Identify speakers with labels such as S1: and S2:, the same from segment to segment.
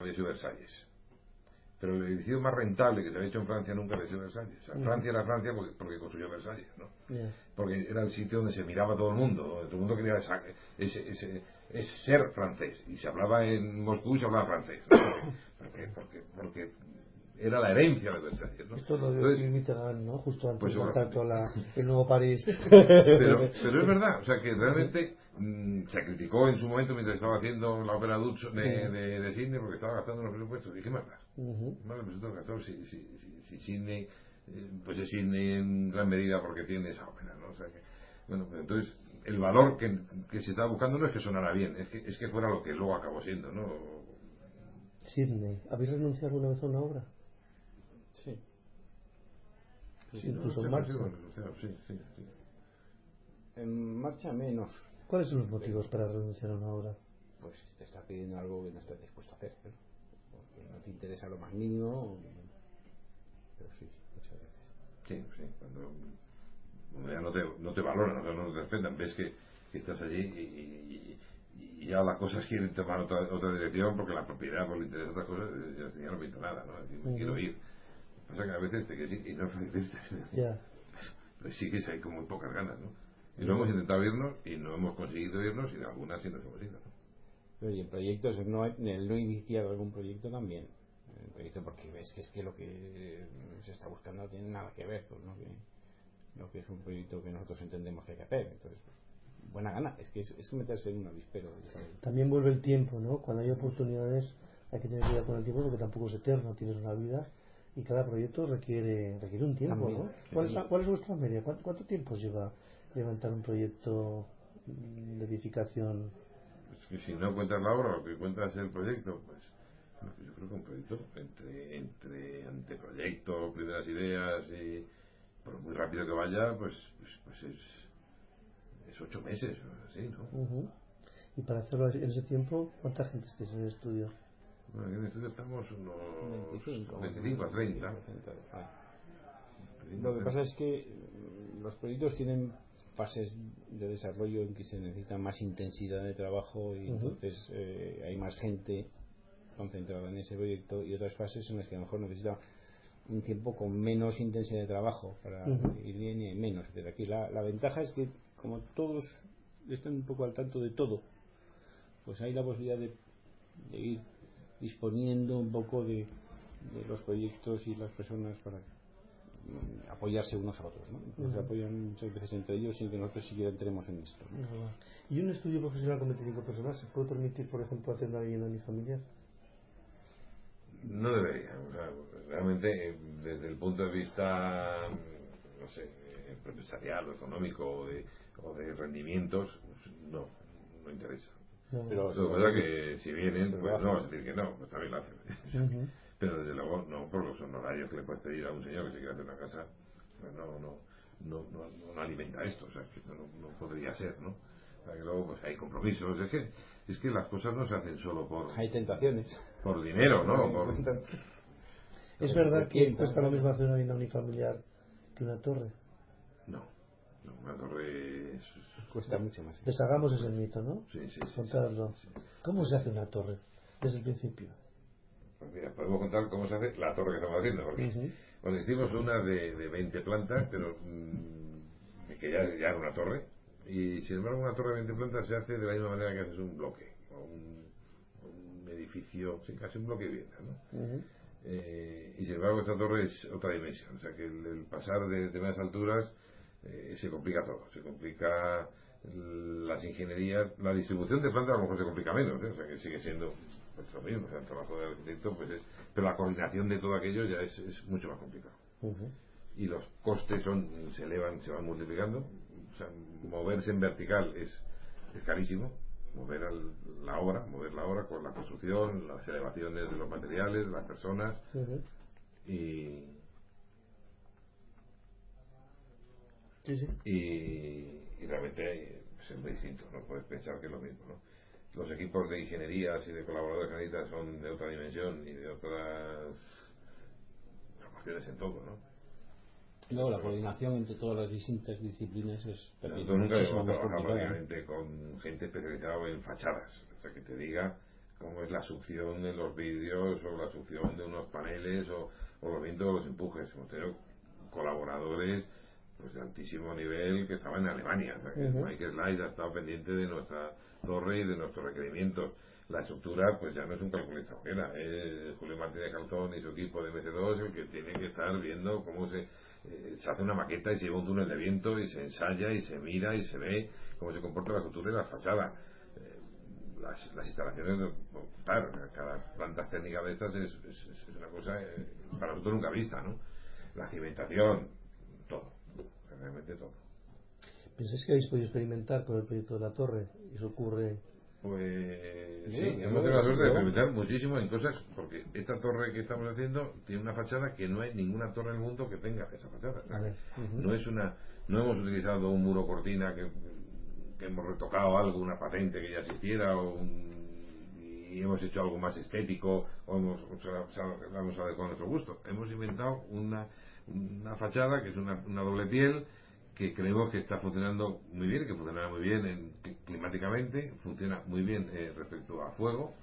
S1: había sido Versalles. Pero el edificio más rentable que se había hecho en Francia nunca había sido Versalles. O sea, Francia era Francia porque construyó Versalles, ¿no? Porque era el sitio donde se miraba todo el mundo, donde todo el mundo quería ser francés. Y se hablaba en Moscú y se hablaba francés, ¿no? Porque era la herencia de Versalles, ¿no?
S2: Esto lo dio Mitterrand, ¿no? Justo antes
S1: pues,
S2: de montar el nuevo París.
S1: Pero es verdad, o sea que realmente se criticó en su momento mientras estaba haciendo la ópera de Sydney porque estaba gastando los presupuestos. Dije, más el presupuesto gastó si Sydney, pues es Sydney en gran medida porque tiene esa ópera, ¿no? O sea que, bueno, pues entonces el valor que se estaba buscando no es que sonara bien, es que fuera lo que luego acabó siendo, ¿no?
S2: Sydney, ¿habéis renunciado alguna vez a una obra?
S3: Sí.
S2: Incluso en marcha.
S1: Sí.
S3: En marcha menos.
S2: ¿Cuáles son los motivos para renunciar a una obra?
S3: Pues si te está pidiendo algo que no estás dispuesto a hacer, ¿no? Porque no te interesa lo más mínimo. Pero sí, muchas veces.
S1: Sí, cuando ya no te valoran, no te respetan, ves que estás allí y ya las cosas quieren tomar otra dirección porque la propiedad, por el interés de otras cosas, ya no pinta nada, ¿no? Es decir, me quiero ir. Pasa que a veces te quieres ir y no felices. Pero sí que hay como muy pocas ganas, ¿no? Y no hemos intentado irnos y no hemos conseguido irnos y de algunas sí nos hemos ido, ¿no?
S3: Pero y en proyectos, el no iniciar algún proyecto también. El proyecto porque ves que es que lo que se está buscando no tiene nada que ver con lo que es un proyecto que nosotros entendemos que hay que hacer. Entonces, buena gana, es que es meterse en un avispero.
S2: También vuelve el tiempo, ¿no? Cuando hay oportunidades hay que tener cuidado con el tiempo porque tampoco es eterno, tienes una vida y cada proyecto requiere un tiempo,
S3: también,
S2: ¿no? ¿Cuál es vuestra media? ¿Cuánto tiempo lleva levantar un proyecto de edificación?
S1: Pues que si no cuentas la obra o que cuentas el proyecto, pues yo creo que un proyecto entre anteproyecto, primeras ideas y por muy rápido que vaya, pues es 8 meses, así, ¿no?
S2: Y para hacerlo en ese tiempo, ¿cuánta gente estáis en el estudio?
S1: Bueno, en el estudio estamos unos
S3: 25
S1: a 30.
S3: Lo que pasa es que los proyectos tienen fases de desarrollo en que se necesita más intensidad de trabajo y entonces hay más gente concentrada en ese proyecto y otras fases en las que a lo mejor necesita un tiempo con menos intensidad de trabajo para ir bien y menos. Pero aquí la ventaja es que como todos están un poco al tanto de todo, pues hay la posibilidad de ir disponiendo un poco de los proyectos y las personas para apoyarse unos a otros, ¿no? Se apoyan muchas veces entre ellos sin que nosotros siquiera entremos en esto, ¿no?
S2: ¿Y un estudio profesional con 25 personas se puede permitir, por ejemplo, hacer una vivienda unifamiliar?
S1: No debería, o sea, realmente desde el punto de vista, no sé, empresarial o económico o de rendimientos, no interesa.
S3: Pero
S1: lo que pasa es que si vienen, pues no vas a decir que no, pues también lo hacen. Pero desde luego no por los honorarios que le puedes pedir a un señor que se quiere hacer una casa, pues no alimenta esto, o sea, que esto no podría ser, ¿no? O sea, que luego pues hay compromisos, es que las cosas no se hacen solo por...
S3: Hay tentaciones.
S1: Por dinero, ¿no?
S2: ¿Es verdad que cuesta lo mismo hacer una vivienda unifamiliar que una torre?
S1: No, una torre
S3: cuesta mucho más.
S2: Deshagamos ese mito, ¿no?
S1: Sí.
S2: Contadlo. ¿Cómo se hace una torre desde el principio?
S1: Pues mira, podemos contar cómo se hace la torre que estamos haciendo, porque pues hicimos una de 20 plantas, pero que ya era una torre, y sin embargo una torre de 20 plantas se hace de la misma manera que haces un bloque, o un edificio, sí, casi un bloque de vivienda, ¿no? Y sin embargo esta torre es otra dimensión, o sea que el pasar de determinadas alturas se complica todo, se complica las ingenierías, la distribución de plantas a lo mejor se complica menos, o sea que sigue siendo pues lo mismo, o sea, el trabajo del arquitecto pues pero la coordinación de todo aquello ya es mucho más complicado. Y los costes se elevan, se van multiplicando, o sea, moverse en vertical es carísimo, mover la obra con la construcción, las elevaciones de los materiales, de las personas y realmente es muy distinto, no puedes pensar que es lo mismo, ¿no? Los equipos de ingenierías y de colaboradores que son de otra dimensión y de otras proporciones en todo, ¿no?
S3: Luego la coordinación entre todas las distintas disciplinas es
S1: nosotros nunca hemos trabajado prácticamente con gente especializada en fachadas, o sea que te diga como es la succión de los vidrios o la succión de unos paneles o los vientos o los empujes. Hemos tenido colaboradores pues de altísimo nivel que estaban en Alemania. O sea, que Mike Slice ha estado pendiente de nuestra torre y de nuestros requerimientos. La estructura pues ya no es un calculista cualquiera, es Julio Martínez Calzón y su equipo de MC2 el que tiene que estar viendo cómo se hace una maqueta y se lleva un túnel de viento y se ensaya y se mira y se ve cómo se comporta la estructura y la fachada. Las instalaciones, claro, cada planta técnica de estas es una cosa para nosotros nunca vista, ¿no? La cimentación, todo, realmente todo.
S2: ¿Pensáis que habéis podido experimentar con el proyecto de la torre? ¿Y eso ocurre?
S1: Pues sí, hemos tenido la suerte de experimentar muchísimo en cosas, porque esta torre que estamos haciendo tiene una fachada que no hay ninguna torre en el mundo que tenga esa fachada. O sea, no hemos utilizado un muro cortina que hemos retocado algo, una patente que ya existiera y hemos hecho algo más estético o la hemos adecuado a nuestro gusto. Hemos inventado una fachada que es una doble piel que creemos que está funcionando muy bien, que funcionará muy bien climáticamente, funciona muy bien respecto a fuego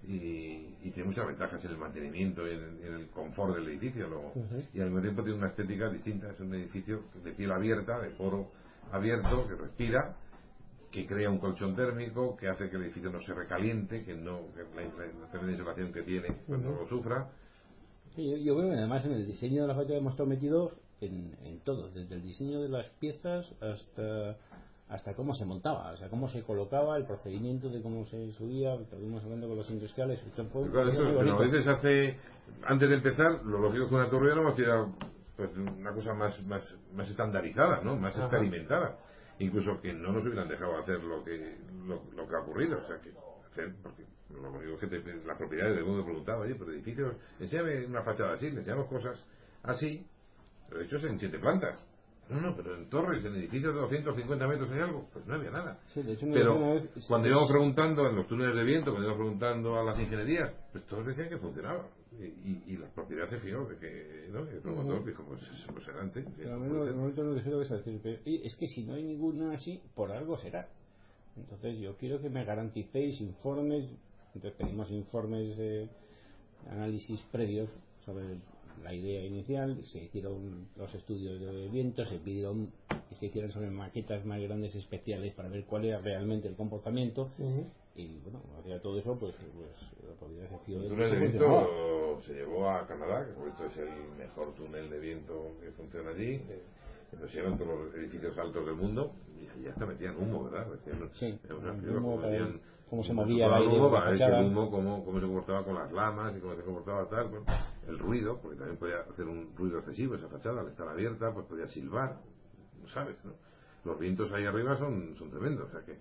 S1: y tiene muchas ventajas en el mantenimiento y en el confort del edificio luego. Y al mismo tiempo tiene una estética distinta, es un edificio de piel abierta, de poro abierto, que respira, que crea un colchón térmico, que hace que el edificio no se recaliente, que la tremenda insolación que tiene pues no lo sufra.
S3: Sí, yo veo que además en el diseño de la fachada hemos estado metidos en todo, desde el diseño de las piezas hasta cómo se montaba, o sea, cómo se colocaba, el procedimiento de cómo se subía. Estuvimos hablando con los industriales.
S1: Claro, eso lo dices antes de empezar, lo lógico es que una torre no era pues una cosa más estandarizada, ¿no? Más experimentada, incluso que no nos hubieran dejado hacer lo que ha ocurrido, o sea, que hacer, porque lo único que las propiedades del mundo preguntaba, oye, pero edificios, enséñame una fachada así, le enseñamos cosas así, pero hechos en 7 plantas. No, pero en torres, en edificios de 250 metros hay algo, pues no había nada.
S3: Sí, de hecho,
S1: pero cuando íbamos preguntando en los túneles de viento, cuando íbamos preguntando a las ingenierías, pues todos decían que funcionaba. Y la propiedad se fijó de que, ¿no? Y el promotor dijo, pues adelante.
S3: Pero a mí el momento no dijeron eso, decir, es que si no hay ninguna así, por algo será. Entonces yo quiero que me garanticéis informes. Entonces pedimos informes de análisis previos sobre la idea inicial, se hicieron los estudios de viento, se hicieron sobre maquetas más grandes especiales para ver cuál era realmente el comportamiento. Y bueno, hacia todo eso pues la propiedad se fió.
S1: El túnel de viento se llevó a Canadá, que por esto es el mejor túnel de viento que funciona allí. Nos llevan todos los edificios altos del mundo y allí hasta metían humo, ¿verdad?
S3: Sí,
S1: cómo
S3: se movía el aire,
S1: el humo, cómo se comportaba con las lamas y cómo se comportaba tal, bueno, el ruido, porque también podía hacer un ruido excesivo esa fachada al estar abierta, pues podía silbar, ¿sabes? ¿No? Los vientos ahí arriba son tremendos, o sea que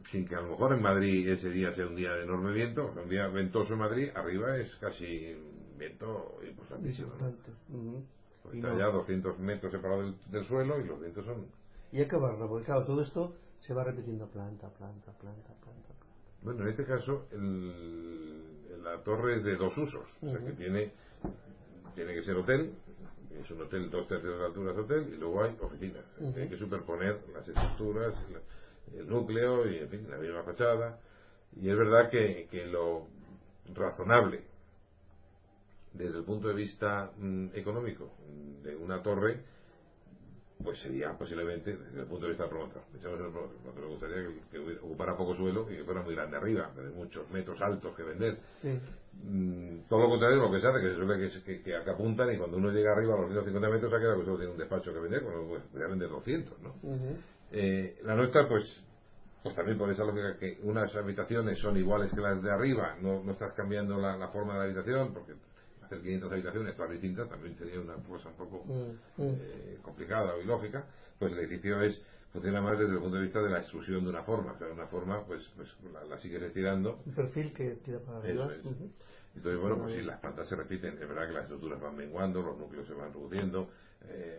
S1: sin que a lo mejor en Madrid ese día sea un día de enorme viento, un día ventoso en Madrid, arriba es casi un viento importantísimo, ¿no? Pues está ya 200 metros separado del suelo y los vientos son...
S2: Y hay que acabarlo, porque claro, todo esto se va repitiendo planta.
S1: Bueno, en este caso la torre es de 2 usos, o sea que tiene que ser hotel, es un hotel 2/3 de la altura es hotel, y luego hay oficinas. Hay que superponer las estructuras, el núcleo y en fin, la misma fachada. Y es verdad que lo razonable desde el punto de vista económico de una torre pues sería posiblemente desde el punto de vista del promotor. Me gustaría que ocupara poco suelo y que fuera muy grande arriba, tener muchos metros altos que vender. Todo lo contrario de lo que se hace, que se suele que apuntan y cuando uno llega arriba a los 150 metros se ha quedado que solo tiene un despacho que vender, cuando pues, podría vender 200, ¿no? La nuestra pues también por esa lógica que unas habitaciones son iguales que las de arriba, no estás cambiando la forma de la habitación, porque hacer 500 habitaciones todas distintas también sería una cosa un poco complicada o ilógica. Pues el edificio funciona más desde el punto de vista de la extrusión de una forma, o sea, una forma pues la sigues estirando,
S2: un perfil que tira para arriba.
S1: Entonces bueno, pues sí, las plantas se repiten, es verdad que las estructuras van menguando, los núcleos se van reduciendo,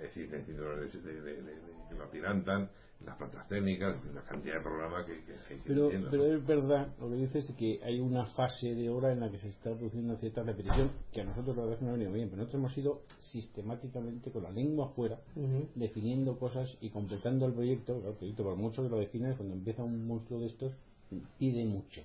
S1: existen cinturones que lo atirantan, las plantas técnicas, una cantidad de programas que
S3: pero es verdad, lo que dices es que hay una fase de hora en la que se está produciendo cierta repetición, que a nosotros la verdad no nos ha venido bien, pero nosotros hemos ido sistemáticamente con la lengua afuera, definiendo cosas y completando el proyecto. El proyecto, por mucho que lo defines, cuando empieza un monstruo de estos, pide mucho.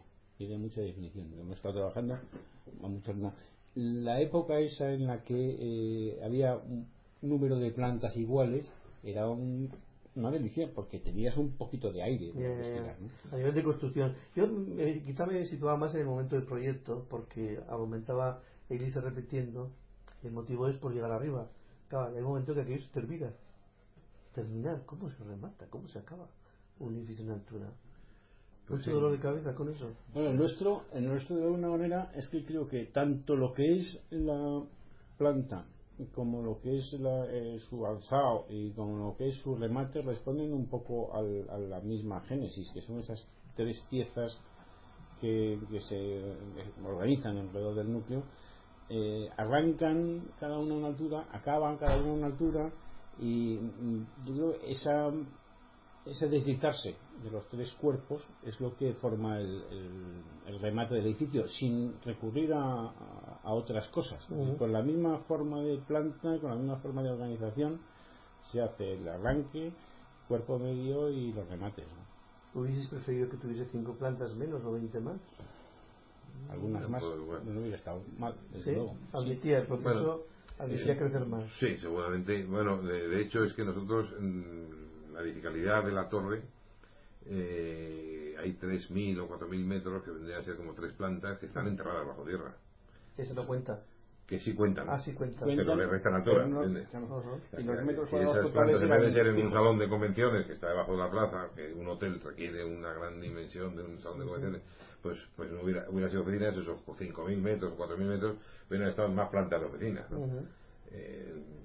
S3: tiene mucha definición. Hemos estado trabajando a muchos no. La época esa en la que había un número de plantas iguales era una delicia porque tenías un poquito de aire de respirar, ¿no?
S2: A nivel de construcción, yo quizá me situaba más en el momento del proyecto porque aumentaba el irse repitiendo. El motivo es por llegar arriba. Claro, hay un momento que aquello se terminar, ¿cómo se remata? ¿Cómo se acaba un edificio en altura? Mucho dolor de cabeza con eso.
S3: Bueno, el nuestro de alguna manera es que creo que tanto lo que es la planta como lo que es su alzado y como lo que es su remate responden un poco a la misma génesis, que son esas tres piezas que se organizan alrededor del núcleo. Arrancan cada una a una altura, acaban cada una a una altura, y yo creo ese deslizarse de los tres cuerpos es lo que forma el remate del edificio, sin recurrir a otras cosas. Con la misma forma de planta, con la misma forma de organización, se hace el arranque, cuerpo medio y los remates, ¿no?
S2: ¿Hubieses preferido que tuviese 5 plantas menos o 20 más?
S3: Algunas más, no hubiera estado mal, desde
S2: ¿Sí?
S3: luego.
S2: Admitía el proceso, admitía crecer más.
S1: Sí, seguramente. Bueno, de hecho es que nosotros, la edificabilidad de la torre, hay 3.000 o 4.000 metros, que vendrían a ser como 3 plantas, que están enterradas bajo tierra.
S2: Eso no cuenta.
S1: Que sí cuentan.
S2: Sí cuenta.
S1: Pero le restan altura,
S3: no,
S1: ¿entiendes?
S3: Y los metros
S1: Si
S3: cuadrados
S1: esas
S3: totales
S1: plantas, en vez de ser en un
S3: fijos.
S1: salón de convenciones que está debajo de la plaza, que un hotel requiere una gran dimensión de un salón de convenciones, pues no hubiera sido oficinas, esos 5.000 metros, 4.000 metros, hubieran estado más plantas de oficinas, ¿no?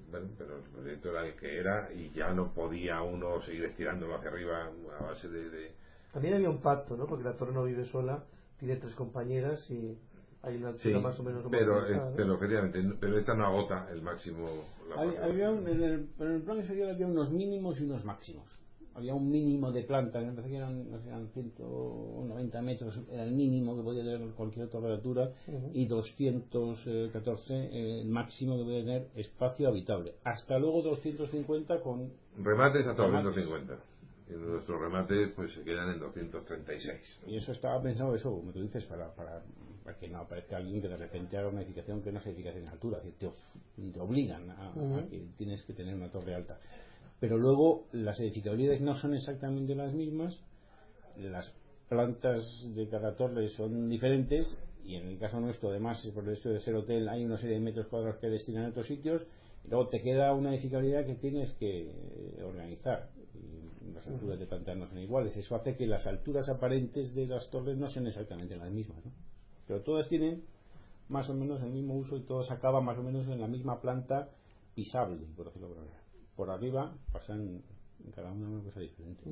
S1: Bueno, pero el proyecto era el que era y ya no podía uno seguir estirándolo hacia arriba a base de...
S2: También había un pacto, ¿no? Porque la torre no vive sola, tiene 3 compañeras y hay una altura más o menos
S1: pero
S2: ¿no?
S1: efectivamente, pero esta no agota el máximo.
S3: En el plan inicial había unos mínimos y unos máximos. Había un mínimo de planta, me parece que eran 190 metros, era el mínimo que podía tener cualquier torre de altura, y 214 el máximo que podía tener espacio habitable. Hasta luego 250 con
S1: remates hasta 250. Y nuestros remates pues se quedan en 236.
S3: Y eso estaba pensado, eso, como tú dices, para que no aparezca alguien que de repente haga una edificación que no es edificación en altura, te obligan a que tienes que tener una torre alta. Pero luego las edificabilidades no son exactamente las mismas, las plantas de cada torre son diferentes, y en el caso nuestro, además, por el hecho de ser hotel, hay una serie de metros cuadrados que destinan a otros sitios, y luego te queda una edificabilidad que tienes que organizar. Y las alturas de planta no son iguales. Eso hace que las alturas aparentes de las torres no sean exactamente las mismas, ¿no? Pero todas tienen más o menos el mismo uso y todas acaban más o menos en la misma planta pisable, por decirlo de alguna manera. Por arriba pasan en cada una cosa diferente.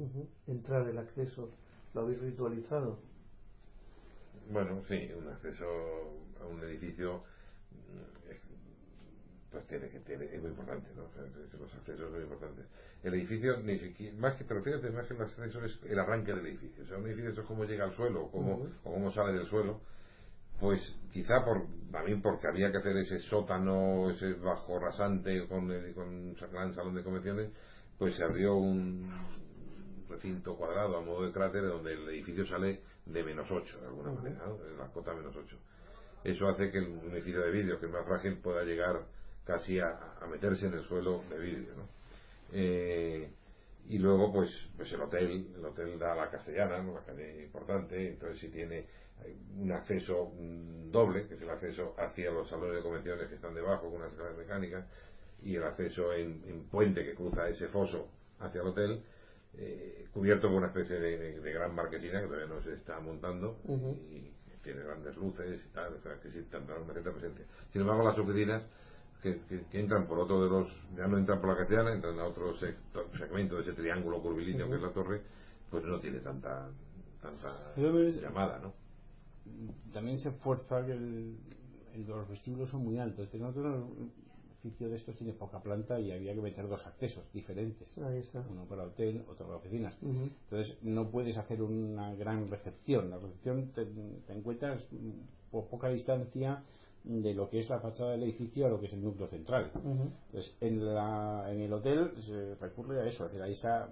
S2: Entrar, el acceso, ¿lo habéis ritualizado?
S1: Bueno, sí, un acceso a un edificio pues es muy importante, ¿no? O sea, los accesos son muy importantes. El edificio, ni siquiera, pero fíjate, más que el acceso es el arranque del edificio. O sea, un edificio es cómo llega al suelo, o cómo sale del suelo. Pues quizá también porque había que hacer ese sótano, ese bajo rasante con un gran salón de convenciones, pues se abrió un recinto cuadrado a modo de cráter donde el edificio sale de -8 de alguna manera, ¿no? La cota -8. Eso hace que un edificio de vidrio que es más frágil pueda llegar casi a meterse en el suelo de vidrio, ¿no? Y luego pues el hotel da a la Castellana, ¿no? La calle importante, entonces si tiene un acceso doble, que es el acceso hacia los salones de convenciones que están debajo con unas escaleras mecánicas, y el acceso en puente que cruza ese foso hacia el hotel, cubierto por una especie de gran marquesina que todavía no se está montando, y tiene grandes luces y tal, o sea, que sí tendrá una cierta presencia. Sin embargo, las oficinas que entran por otro de los, ya no entran por la Castellana, entran a otro segmento de ese triángulo curvilíneo que es la torre, pues no tiene tanta llamada, ¿no?
S3: También se fuerza que los vestíbulos son muy altos. Nosotros, un edificio de estos tiene poca planta y había que meter 2 accesos diferentes.
S2: Ahí está.
S3: Uno para hotel, otro para oficinas. Entonces no puedes hacer una gran recepción. La recepción te encuentras por poca distancia de lo que es la fachada del edificio a lo que es el núcleo central. Entonces en el hotel se recurre a eso, a esa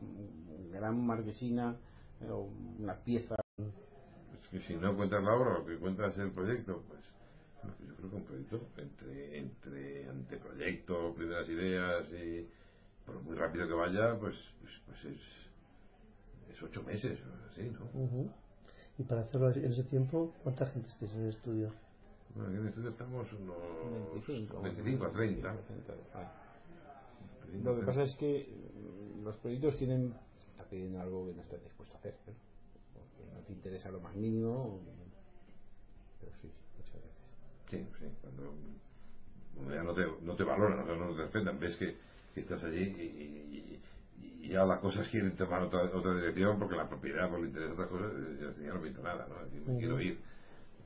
S3: gran marquesina, una pieza.
S1: Y si no cuentas la obra, lo que cuentas es el proyecto, pues yo creo que un proyecto entre anteproyecto, primeras ideas y por muy rápido que vaya, pues es 8 meses, así, ¿no?
S2: Y para hacerlo en ese tiempo, ¿cuánta gente estáis en el estudio?
S1: Bueno, aquí en el estudio estamos unos
S3: 25
S1: a 30.
S3: Lo que pasa es que los proyectos tienen algo que no estás dispuesto a hacer, ¿no? Porque no te interesa lo más mínimo, pero sí, muchas veces.
S1: Sí, cuando ya no te valoran, no te respetan, ves que estás allí y ya las cosas quieren tomar otra dirección porque la propiedad por le interesa otras cosas, ya no pinta nada, ¿no? Es decir, me quiero ir.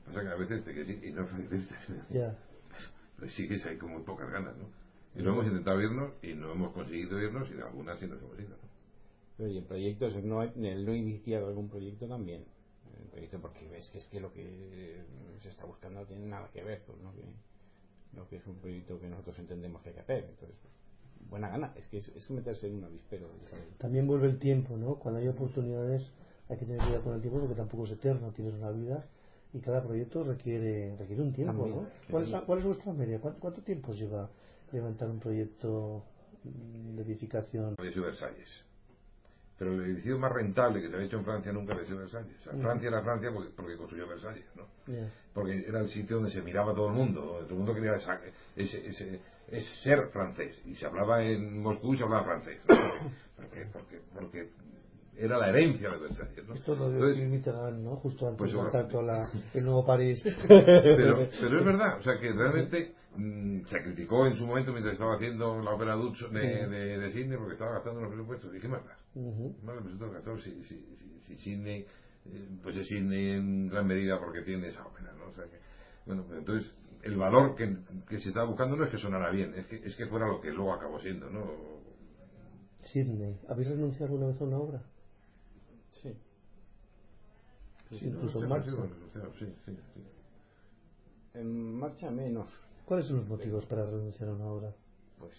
S1: Pasa que a veces te que sí y no ofreces, pero sigues ahí con muy pocas ganas, ¿no? Y lo hemos intentado irnos y no hemos conseguido irnos y de algunas sí nos hemos ido, ¿no?
S3: Pero y en proyectos, el no iniciar algún proyecto también. El proyecto porque ves que es que lo que se está buscando no tiene nada que ver con lo que es un proyecto que nosotros entendemos que hay que hacer. Entonces, buena gana, es que es meterse en un avispero.
S2: También vuelve el tiempo, ¿no? Cuando hay oportunidades hay que tener cuidado con el tiempo porque tampoco es eterno, tienes una vida y cada proyecto requiere un tiempo,
S3: también,
S2: ¿no? ¿Cuál es vuestra media? ¿Cuánto tiempo lleva levantar un proyecto de edificación?
S1: Había sido Versalles, pero el edificio más rentable que se había hecho en Francia nunca había sido Versalles. O sea, Francia era Francia porque construyó Versalles, ¿no? Porque era el sitio donde se miraba todo el mundo, donde todo el mundo quería ser francés, y se hablaba en Moscú y se hablaba francés, ¿no? porque era la herencia de Versalles, ¿no?
S2: Esto lo dio Mitterrand, ¿no? Justo antes de montar el nuevo París.
S1: Pero es verdad, o sea que realmente se criticó en su momento mientras estaba haciendo la ópera Dutch de Sydney porque estaba gastando los presupuestos. ¿Y qué más da? Más los presupuestos gastados si Sydney, pues es Sydney en gran medida porque tiene esa ópera, ¿no? O sea que, bueno, pues entonces el valor que se estaba buscando no es que sonara bien, es que fuera lo que luego acabó siendo, ¿no?
S2: Sydney, ¿habéis renunciado alguna vez a una obra?
S3: Sí.
S2: Incluso en marcha.
S1: Sí.
S3: En marcha menos.
S2: ¿Cuáles son los motivos para renunciar a una obra?
S3: Pues